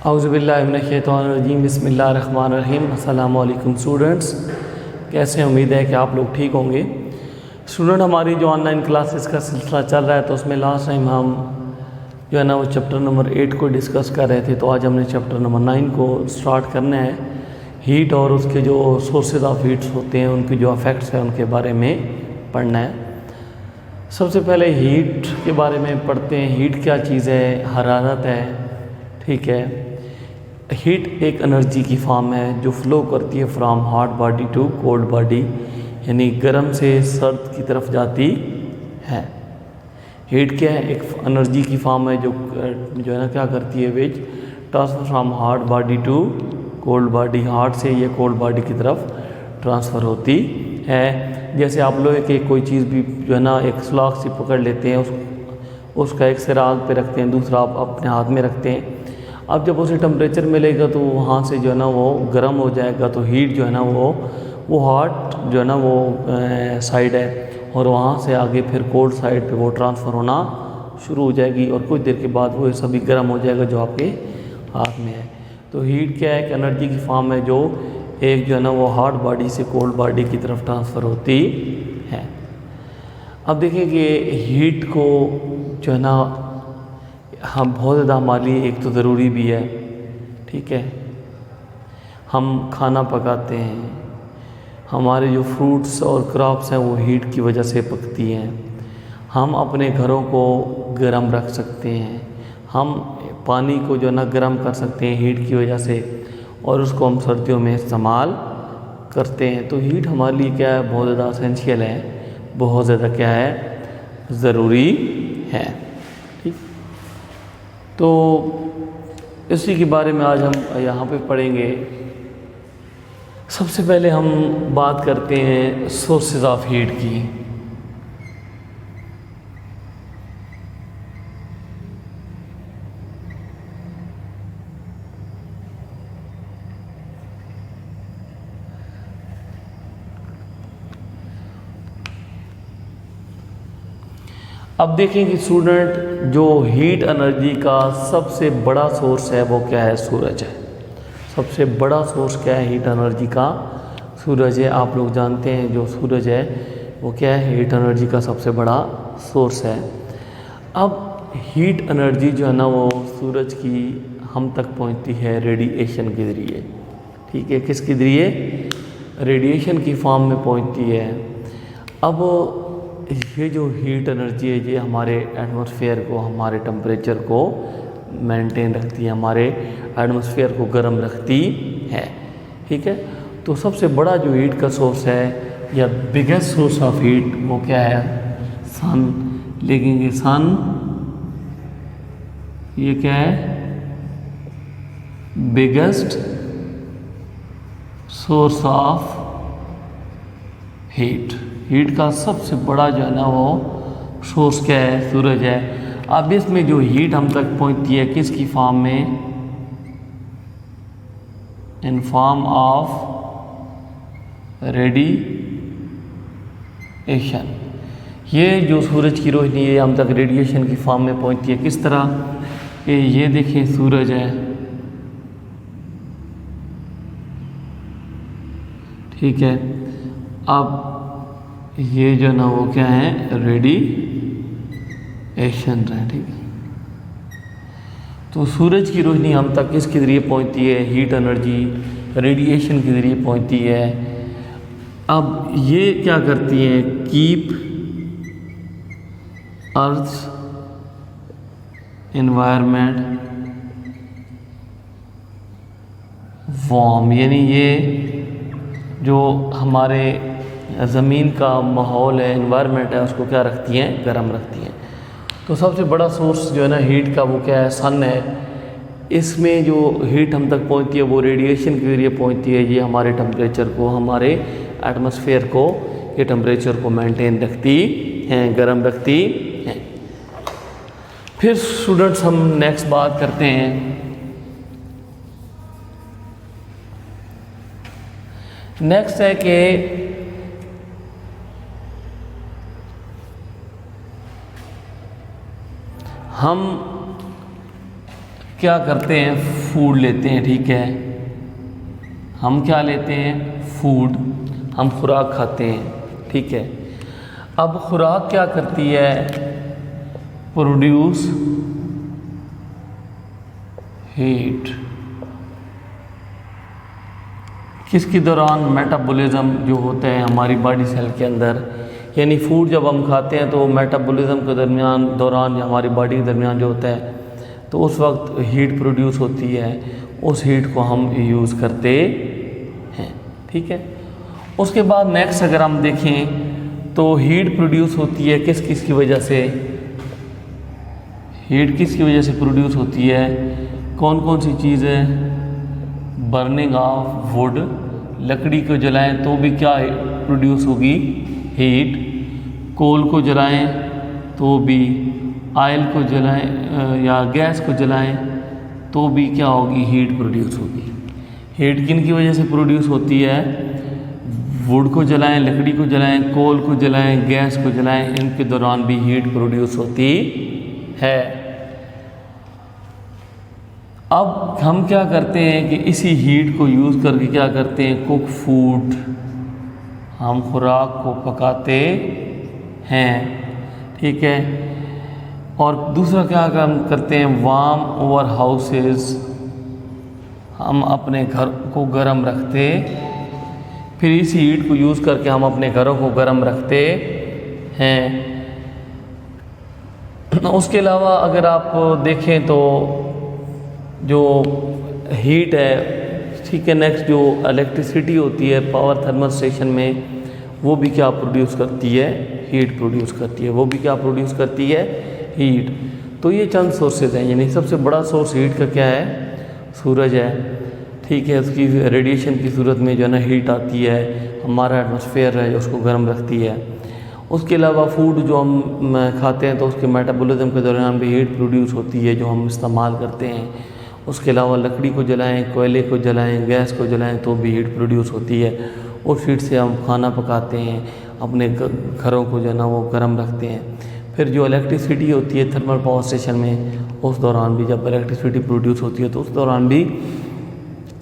औज़ुबिल्लाहिमिनश्शैतानिर्रजीम बिस्मिल्लाहिर्रहमानिर्रहीम। अस्सलामु अलैकुम स्टूडेंट्स, कैसे हैं? उम्मीद है कि आप लोग ठीक होंगे। स्टूडेंट, हमारी जो ऑनलाइन क्लासेस का सिलसिला चल रहा है, तो उसमें लास्ट टाइम हम जो है ना वो चैप्टर नंबर 8 को डिस्कस कर रहे थे। तो आज हमने चैप्टर नंबर 9 को स्टार्ट करना है। हीट और उसके जो सोर्सेज ऑफ हीट्स होते हैं, उनके जो इफ़ेक्ट्स हैं, उनके बारे में पढ़ना है। सबसे पहले हीट के बारे में पढ़ते हैं। हीट क्या चीज़ है? हरारत है, ठीक है। हीट एक एनर्जी की फॉर्म है जो फ्लो करती है from hot body to cold body, यानी गर्म से सर्द की तरफ जाती है। हीट क्या है? एक एनर्जी की फॉर्म है जो है ना क्या करती है, which transfer from hot body to cold body, hot से ये कोल्ड बॉडी की तरफ ट्रांसफ़र होती है। जैसे आप लोहे की कोई चीज़ भी जो है ना एक स्लॉक से पकड़ लेते हैं, उसका एक सिरा आग पे रखते हैं, दूसरा आप अपने हाथ में रखते हैं। अब जब उसे टेम्परेचर मिलेगा तो वहाँ से जो है ना वो गर्म हो जाएगा। तो हीट जो है ना वो हॉट जो है ना वो साइड है, और वहाँ से आगे फिर कोल्ड साइड पे वो ट्रांसफ़र होना शुरू हो जाएगी, और कुछ देर के बाद वो सभी गर्म हो जाएगा जो आपके हाथ में है। तो हीट क्या है? एक एनर्जी की फॉर्म है जो एक जो है ना वो हॉट बॉडी से कोल्ड बॉडी की तरफ ट्रांसफ़र होती है। अब देखिए कि हीट को जो है ना हम बहुत ज़्यादा हमारे लिए एक तो ज़रूरी भी है, ठीक है। हम खाना पकाते हैं, हमारे जो फ्रूट्स और क्रॉप्स हैं वो हीट की वजह से पकती हैं। हम अपने घरों को गर्म रख सकते हैं, हम पानी को जो है ना गर्म कर सकते हैं हीट की वजह से, और उसको हम सर्दियों में इस्तेमाल करते हैं। तो हीट हमारे लिए क्या है? बहुत ज़्यादा एसेंशियल है, बहुत ज़्यादा क्या है? ज़रूरी है, ठीक। तो इसी के बारे में आज हम यहाँ पे पढ़ेंगे। सबसे पहले हम बात करते हैं सोर्सेज ऑफ हीट की। अब देखें कि स्टूडेंट, जो हीट एनर्जी का सबसे बड़ा सोर्स है वो क्या है? सूरज है। सबसे बड़ा सोर्स क्या है हीट एनर्जी का? सूरज है। आप लोग जानते हैं जो सूरज है वो क्या है? हीट एनर्जी का सबसे बड़ा सोर्स है। अब हीट एनर्जी जो है ना वो सूरज की हम तक पहुंचती है रेडिएशन के ज़रिए, ठीक है। किसके ज़रिए? रेडिएशन की फॉर्म में पहुंचती है। अब ये जो हीट एनर्जी है ये हमारे एटमॉस्फेयर को, हमारे टेम्परेचर को मेंटेन रखती है, हमारे एटमॉस्फेयर को गर्म रखती है, ठीक है। तो सबसे बड़ा जो हीट का सोर्स है या बिगेस्ट सोर्स ऑफ हीट वो क्या है? सन। लेकिन ये सन ये क्या है? Biggest source of heat. Heat का सबसे बड़ा जो है ना वो सोर्स क्या है? सूरज है। अब इसमें जो हीट हम तक पहुंचती है किसकी फॉर्म में? In form of radiation. ये जो सूरज की रोशनी है हम तक रेडिएशन की फॉर्म में पहुंचती है। किस तरह कि ये देखिए सूरज है, ठीक है। अब ये जो ना वो क्या है? रेडिएशन है, ठीक है। तो सूरज की रोशनी हम तक किसके ज़रिए पहुंचती है? हीट एनर्जी रेडिएशन के ज़रिए पहुंचती है। अब ये क्या करती है? कीप अर्थ एनवायरनमेंट वार्म, यानी ये जो हमारे ज़मीन का माहौल है, एनवायरनमेंट है, उसको क्या रखती हैं? गर्म रखती हैं। तो सबसे बड़ा सोर्स जो है ना हीट का वो क्या है? सन है। इसमें जो हीट हम तक पहुंचती है वो रेडिएशन के ज़रिए पहुंचती है। ये हमारे टेम्परेचर को, हमारे एटमॉस्फेयर को, ये टेम्परेचर को मेंटेन रखती हैं, गर्म रखती हैं। फिर स्टूडेंट्स हम नेक्स्ट बात करते हैं नेक्स्ट है कि हम क्या करते हैं, फूड लेते हैं, ठीक है, हम क्या लेते हैं, फूड, हम खुराक खाते हैं, ठीक है। अब खुराक क्या करती है, प्रोड्यूस हीट, किसके दौरान, मेटाबॉलिज्म जो होता है हमारी बॉडी सेल के अंदर, यानी फूड जब हम खाते हैं तो मेटाबॉलिज्म के दौरान हमारी बॉडी के दरमियान जो होता है तो उस वक्त हीट प्रोड्यूस होती है, उस हीट को हम यूज़ करते हैं, ठीक है। उसके बाद नेक्स्ट अगर हम देखें तो हीट प्रोड्यूस होती है किस किस की वजह से, हीट किसकी वजह से प्रोड्यूस होती है, कौन कौन सी चीज़ें, बर्निंग ऑफ वुड, लकड़ी को जलाएं तो भी क्या प्रोड्यूस होगी, हीट, कोल को जलाएं तो भी, ऑयल को जलाएं या गैस को जलाएं तो भी क्या होगी, हीट प्रोड्यूस होगी। हीट किन की वजह से प्रोड्यूस होती है, वुड को जलाएं, लकड़ी को जलाएं, कोल को जलाएं, गैस को जलाएं, इनके दौरान भी हीट प्रोड्यूस होती है। अब हम क्या करते हैं कि इसी हीट को यूज़ करके क्या करते हैं, कुक फूड, हम खुराक को पकाते हैं, ठीक है। और दूसरा क्या काम करते हैं, वार्म ओवर हाउसेस, हम अपने घर को गर्म रखते, फिर इस हीट को यूज़ करके हम अपने घरों को गर्म रखते हैं। उसके अलावा अगर आप देखें तो जो हीट है, ठीक है, नेक्स्ट जो इलेक्ट्रिसिटी होती है पावर थर्मल स्टेशन में, वो भी क्या प्रोड्यूस करती है, हीट प्रोड्यूस करती है, वो भी क्या प्रोड्यूस करती है, हीट। तो ये चंद सोर्सेज हैं, यानी सबसे बड़ा सोर्स हीट का क्या है, सूरज है, ठीक है। उसकी रेडिएशन की सूरत में जो है ना हीट आती है, हमारा एटमॉस्फेयर है जो उसको गर्म रखती है। उसके अलावा फूड जो हम खाते हैं तो उसके मेटाबॉलिज्म के दौरान भी हीट प्रोड्यूस होती है जो हम इस्तेमाल करते हैं। उसके अलावा लकड़ी को जलाएं, कोयले को जलाएं, गैस को जलाएं तो भी हीट प्रोड्यूस होती है। उस हीट से हम खाना पकाते हैं, अपने घरों को जो है ना वो गर्म रखते हैं। फिर जो इलेक्ट्रिसिटी होती है थर्मल पावर स्टेशन में, उस दौरान भी जब इलेक्ट्रिसिटी प्रोड्यूस होती है तो उस दौरान भी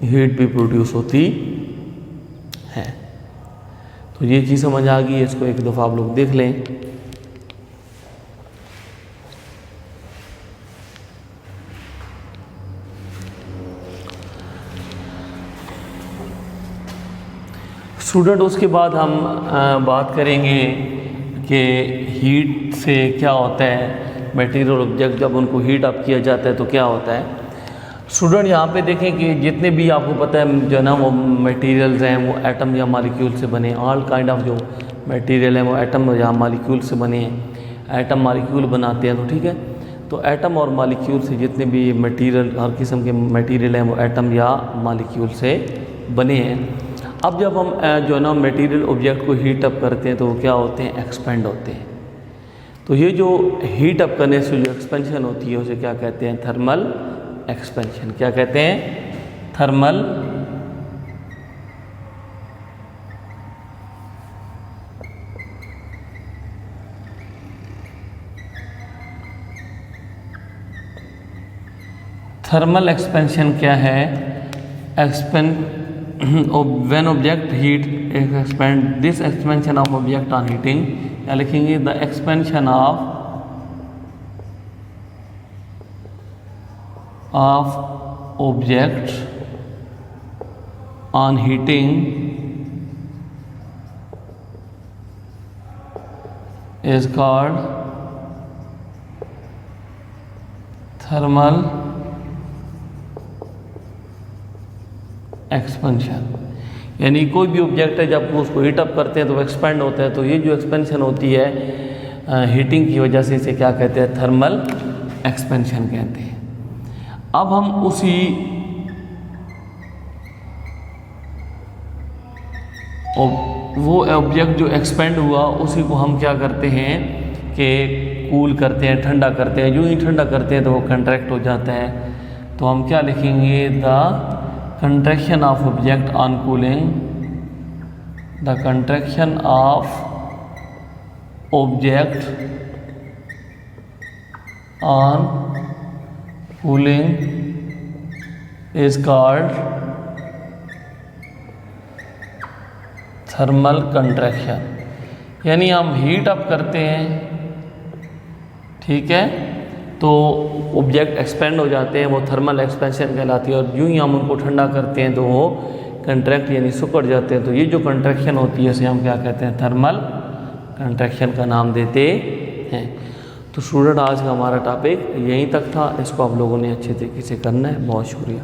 हीट भी प्रोड्यूस होती है। तो ये चीज़ समझ आ गई, इसको एक दफ़ा आप लोग देख लें। स्टूडेंट, उसके बाद हम बात करेंगे कि हीट से क्या होता है, मटेरियल ऑब्जेक्ट जब उनको हीट अप किया जाता है तो क्या होता है। स्टूडेंट यहाँ पे देखें कि जितने भी आपको पता है जो है ना वो मटेरियल्स हैं वो एटम या मॉलिक्यूल से बने, ऑल काइंड ऑफ जो मटेरियल है वो एटम या मॉलिक्यूल से बने हैं, एटम मॉलिक्यूल बनाते हैं। तो ठीक है, तो एटम और मॉलिक्यूल से जितने भी मटेरियल, हर किस्म के मटेरियल हैं वो एटम या मॉलिक्यूल से बने हैं। अब जब हम जो है ना मटेरियल ऑब्जेक्ट को हीट अप करते हैं तो वो क्या होते हैं, एक्सपेंड होते हैं। तो ये जो हीट अप करने से जो एक्सपेंशन होती है उसे क्या कहते हैं, थर्मल एक्सपेंशन। क्या कहते हैं, थर्मल थर्मल एक्सपेंशन क्या है, when object heat expand, this expansion of object on heating, क्या लिखेंगे, the expansion of object on heating is called thermal expansion. यानी कोई भी ऑब्जेक्ट है जब उसको हीट अप करते हैं तो वो एक्सपेंड होता है। तो ये जो एक्सपेंशन होती है हीटिंग की वजह से इसे क्या कहते हैं, थर्मल एक्सपेंशन कहते हैं। अब हम उसी वो ऑब्जेक्ट जो एक्सपेंड हुआ उसी को हम क्या करते हैं कि कूल करते हैं, ठंडा करते हैं। जो ही ठंडा करते हैं तो वो कंट्रैक्ट हो जाता है। तो हम क्या लिखेंगे, the contraction of object on cooling, the contraction of object on cooling is called thermal contraction. यानी हम हीट अप करते हैं, ठीक है, तो ऑब्जेक्ट एक्सपेंड हो जाते हैं, वो थर्मल एक्सपेंशन कहलाती है। और यूं ही हम उनको ठंडा करते हैं तो वो कंट्रैक्ट यानी सिकुड़ जाते हैं। तो ये जो कंट्रैक्शन होती है इसे हम क्या कहते हैं, थर्मल कंट्रैक्शन का नाम देते हैं। तो स्टूडेंट आज का हमारा टॉपिक यहीं तक था, इसको आप लोगों ने अच्छे तरीके से करना है। बहुत शुक्रिया।